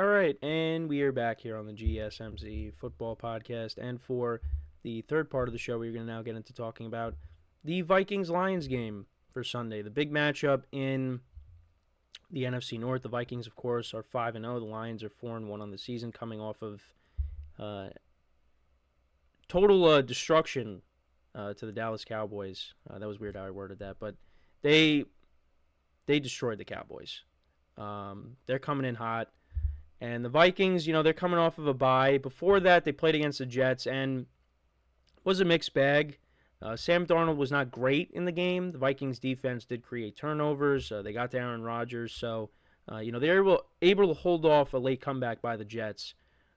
All right, and we are back here on the GSMC football podcast. And for the third part of the show, we're going to now get into talking about the Vikings-Lions game for Sunday. The big matchup in the NFC North. The Vikings, of course, are 5-0. The Lions are 4-1 on the season, coming off of total destruction to the Dallas Cowboys. That was weird how I worded that, but they destroyed the Cowboys. They're coming in hot. And the Vikings, they're coming off of a bye. Before that, they played against the Jets, and it was a mixed bag. Sam Darnold was not great in the game. The Vikings defense did create turnovers. They got to Aaron Rodgers, so they were able to hold off a late comeback by the Jets.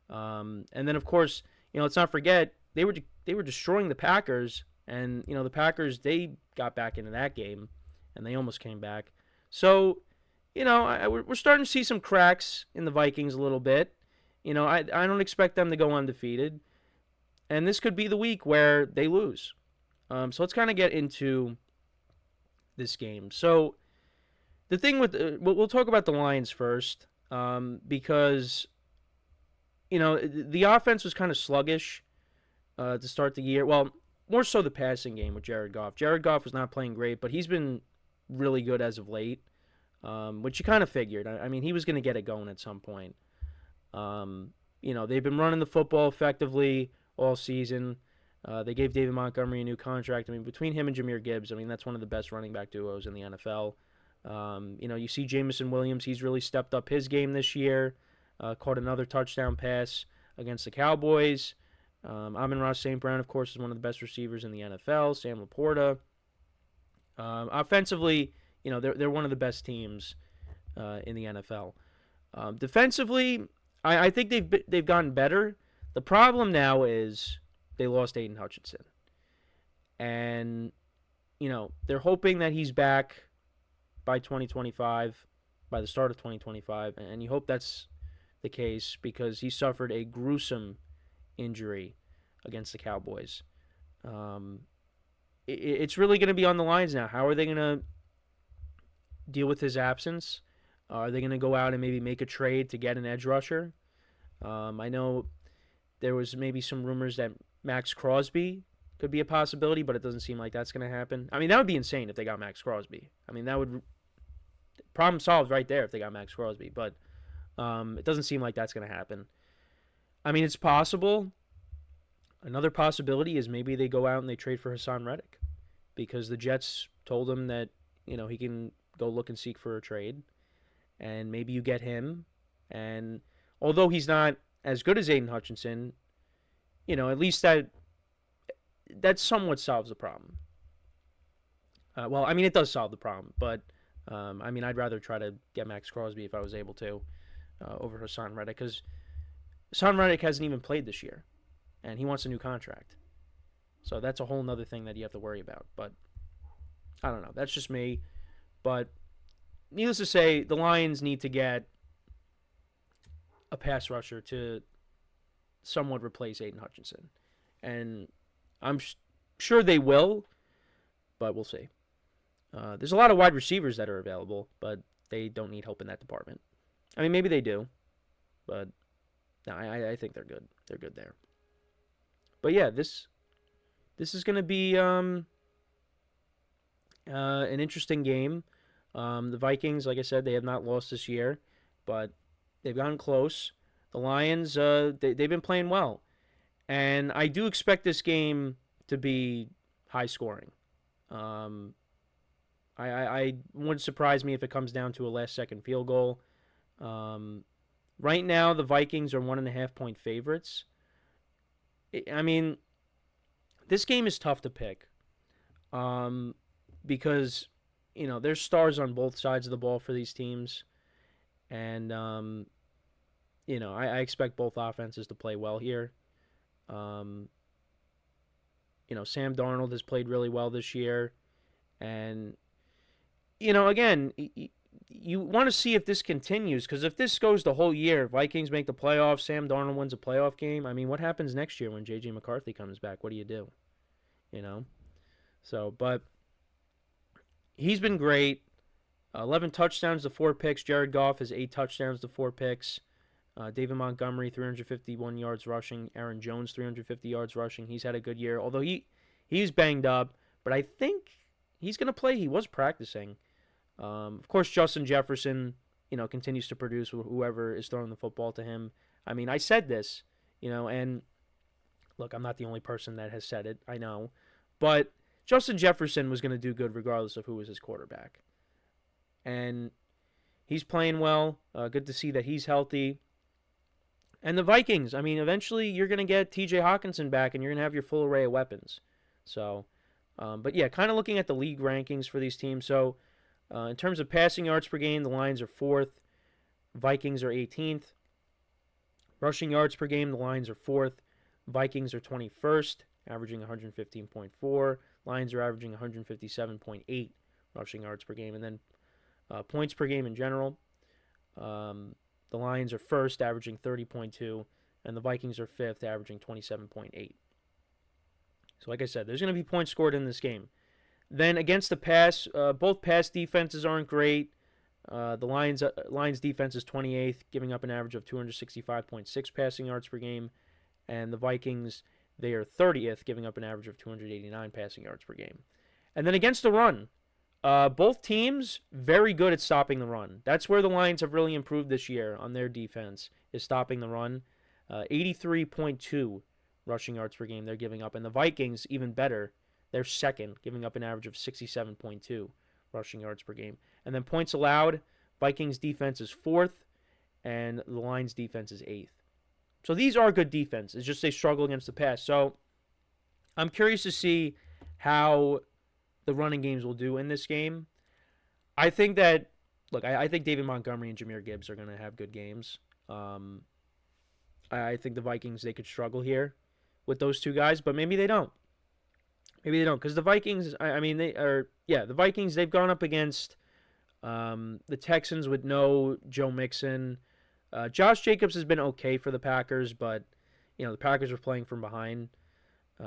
And then, of course, let's not forget they were destroying the Packers, and the Packers, they got back into that game, and they almost came back. So we're starting to see some cracks in the Vikings a little bit. I don't expect them to go undefeated. And this could be the week where they lose. So let's kind of get into this game. So the thing with we'll talk about the Lions first, because the offense was kind of sluggish to start the year. Well, more so the passing game with Jared Goff. Jared Goff was not playing great, but he's been really good as of late. Which you kind of figured. I mean, he was going to get it going at some point. They've been running the football effectively all season. They gave David Montgomery a new contract. I mean, between him and Jahmyr Gibbs, that's one of the best running back duos in the NFL. You see Jameson Williams. He's really stepped up his game this year. Caught another touchdown pass against the Cowboys. AmonRaSt.Brown, of course, is one of the best receivers in the NFL. Sam Laporta. Offensively, they're one of the best teams in the NFL. Defensively, I think they've gotten better. The problem now is they lost Aiden Hutchinson, and they're hoping that he's back by 2025, by the start of 2025, and you hope that's the case because he suffered a gruesome injury against the Cowboys. It's really going to be on the Lions now. How are they going to deal with his absence? Are they going to go out and maybe make a trade to get an edge rusher? I know there was maybe some rumors that Max Crosby could be a possibility, but it doesn't seem like that's going to happen. I mean, that would be insane if they got Max Crosby. I mean, that would problem solved right there if they got Max Crosby, but it doesn't seem like that's going to happen. I mean, it's possible. Another possibility is maybe they go out and they trade for Hassan Reddick because the Jets told him that he can go look and seek for a trade, and maybe you get him. And although he's not as good as Aiden Hutchinson, at least that somewhat solves the problem. It does solve the problem, but I'd rather try to get Max Crosby if I was able to over Hassan Reddick because Hassan Reddick hasn't even played this year, and he wants a new contract. So that's a whole nother thing that you have to worry about. But I don't know. That's just me. But needless to say, the Lions need to get a pass rusher to somewhat replace Aiden Hutchinson. And I'm sure they will, but we'll see. There's a lot of wide receivers that are available, but they don't need help in that department. I mean, maybe they do, but no, I think they're good. They're good there. But yeah, this is going to be an interesting game. The Vikings, like I said, they have not lost this year, but they've gotten close. The Lions, they've been playing well. And I do expect this game to be high scoring. I wouldn't surprise me if it comes down to a last-second field goal. Right now, the Vikings are 1.5-point favorites. I mean, this game is tough to pick because there's stars on both sides of the ball for these teams. And, I expect both offenses to play well here. Sam Darnold has played really well this year. And, again, you want to see if this continues. Because if this goes the whole year, Vikings make the playoffs, Sam Darnold wins a playoff game. I mean, what happens next year when J.J. McCarthy comes back? What do you do? So, but he's been great. 11 touchdowns to 4 picks. Jared Goff has 8 touchdowns to 4 picks. David Montgomery, 351 yards rushing. Aaron Jones, 350 yards rushing. He's had a good year, although he's banged up, but I think he's going to play. He was practicing. Of course, Justin Jefferson, continues to produce whoever is throwing the football to him. I mean, I said this, and look, I'm not the only person that has said it. I know, but Justin Jefferson was going to do good regardless of who was his quarterback, and he's playing well. Good to see that he's healthy. And the Vikings, I mean, eventually you're going to get TJ Hawkinson back and you're going to have your full array of weapons. So, but yeah, kind of looking at the league rankings for these teams. So, in terms of passing yards per game, the Lions are 4th. Vikings are 18th. Rushing yards per game, the Lions are 4th. Vikings are 21st, averaging 115.4. Lions are averaging 157.8 rushing yards per game. And then points per game in general. The Lions are 1st, averaging 30.2, and the Vikings are 5th, averaging 27.8. So like I said, there's going to be points scored in this game. Then against the pass, both pass defenses aren't great. The Lions defense is 28th, giving up an average of 265.6 passing yards per game, and the Vikings, they are 30th, giving up an average of 289 passing yards per game. And then against the run, both teams very good at stopping the run. That's where the Lions have really improved this year on their defense, is stopping the run. 83.2 rushing yards per game they're giving up. And the Vikings, even better, they're 2nd, giving up an average of 67.2 rushing yards per game. And then points allowed, Vikings defense is 4th, and the Lions defense is 8th. So these are good defenses, just they struggle against the pass. So I'm curious to see how the running games will do in this game. I think that, look, I think David Montgomery and Jahmyr Gibbs are going to have good games. I think the Vikings, they could struggle here with those two guys, but maybe they don't. Maybe they don't, because the Vikings, the Vikings, they've gone up against the Texans with no Joe Mixon. Josh Jacobs has been okay for the Packers, but, the Packers were playing from behind. They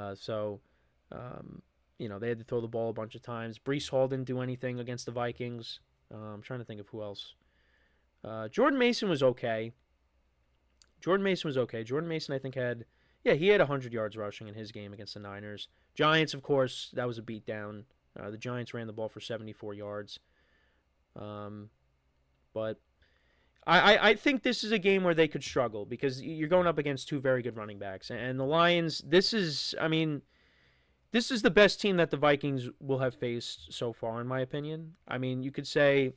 had to throw the ball a bunch of times. Breece Hall didn't do anything against the Vikings. I'm trying to think of who else. Jordan Mason was okay. Jordan Mason, I think, he had 100 yards rushing in his game against the Niners. Giants, of course, that was a beatdown. The Giants ran the ball for 74 yards. But I think this is a game where they could struggle because you're going up against two very good running backs. And the Lions, this is the best team that the Vikings will have faced so far, in my opinion. I mean, you could say,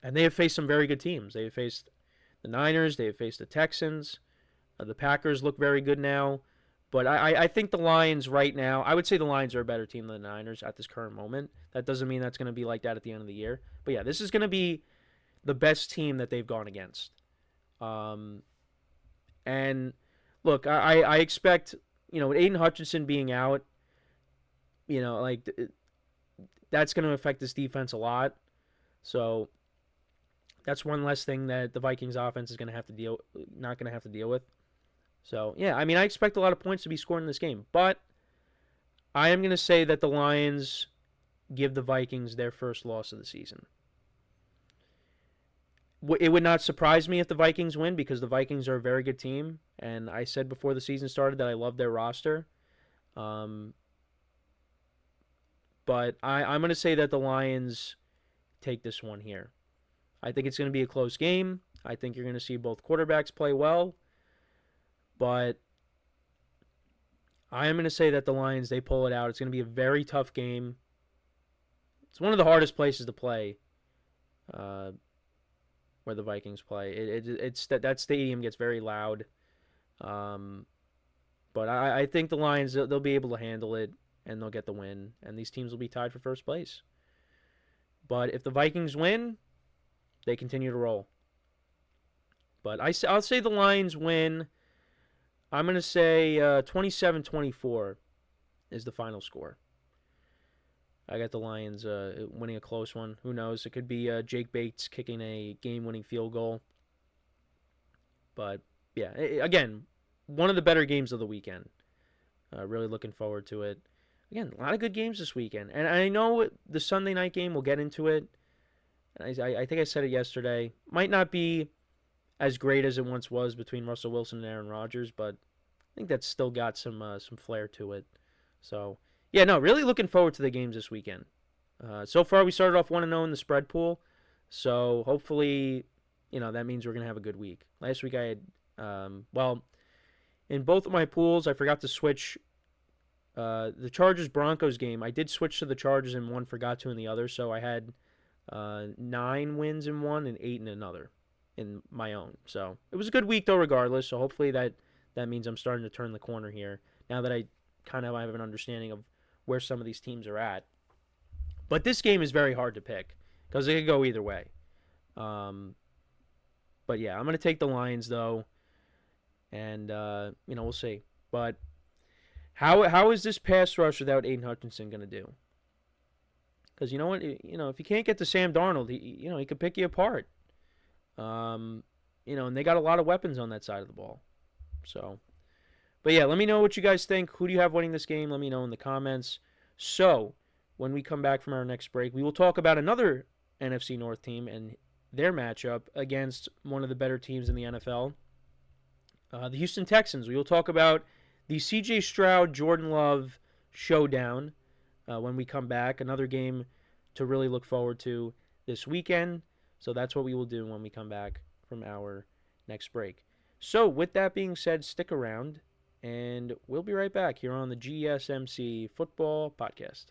and they have faced some very good teams. They have faced the Niners. They have faced the Texans. The Packers look very good now. But I think the Lions right now, I would say the Lions are a better team than the Niners at this current moment. That doesn't mean that's going to be like that at the end of the year. But yeah, this is going to be the best team that they've gone against. And look, I expect, with Aiden Hutchinson being out, that's going to affect this defense a lot. So that's one less thing that the Vikings offense is not going to have to deal with. So, yeah, I mean, I expect a lot of points to be scored in this game. But I am going to say that the Lions give the Vikings their first loss of the season. It would not surprise me if the Vikings win because the Vikings are a very good team. And I said before the season started that I love their roster. But I'm going to say that the Lions take this one here. I think it's going to be a close game. I think you're going to see both quarterbacks play well. But I am going to say that the Lions, they pull it out. It's going to be a very tough game. It's one of the hardest places to play where the Vikings play. It's that stadium gets very loud. But I think the Lions, they'll be able to handle it, and they'll get the win. And these teams will be tied for first place. But if the Vikings win, they continue to roll. But I'll say the Lions win. I'm going to say 27-24 is the final score. I got the Lions winning a close one. Who knows? It could be Jake Bates kicking a game-winning field goal. But, yeah, again, one of the better games of the weekend. Really looking forward to it. Again, a lot of good games this weekend. And I know the Sunday night game, we'll get into it. I think I said it yesterday. Might not be as great as it once was between Russell Wilson and Aaron Rodgers, but I think that's still got some flair to it. So yeah, no, really looking forward to the games this weekend. So far, we started off 1-0 in the spread pool, so hopefully, that means we're gonna have a good week. Last week I had, well, in both of my pools, I forgot to switch the Chargers Broncos game. I did switch to the Chargers in one, forgot to in the other, so I had 9 wins in one and 8 in another in my own. So it was a good week though, regardless. So hopefully that means I'm starting to turn the corner here now that I kind of have an understanding of where some of these teams are at. But this game is very hard to pick because it could go either way. Um, but yeah, I'm gonna take the Lions though, and we'll see. But how is this pass rush without Aiden Hutchinson gonna do? Because you know what, if you can't get to Sam Darnold, he could pick you apart. And they got a lot of weapons on that side of the ball. So, but yeah, let me know what you guys think. Who do you have winning this game? Let me know in the comments. So, when we come back from our next break, we will talk about another NFC North team and their matchup against one of the better teams in the NFL, the Houston Texans. We will talk about the C.J. Stroud, Jordan Love showdown when we come back. Another game to really look forward to this weekend. So that's what we will do when we come back from our next break. So with that being said, stick around, and we'll be right back here on the GSMC Football Podcast.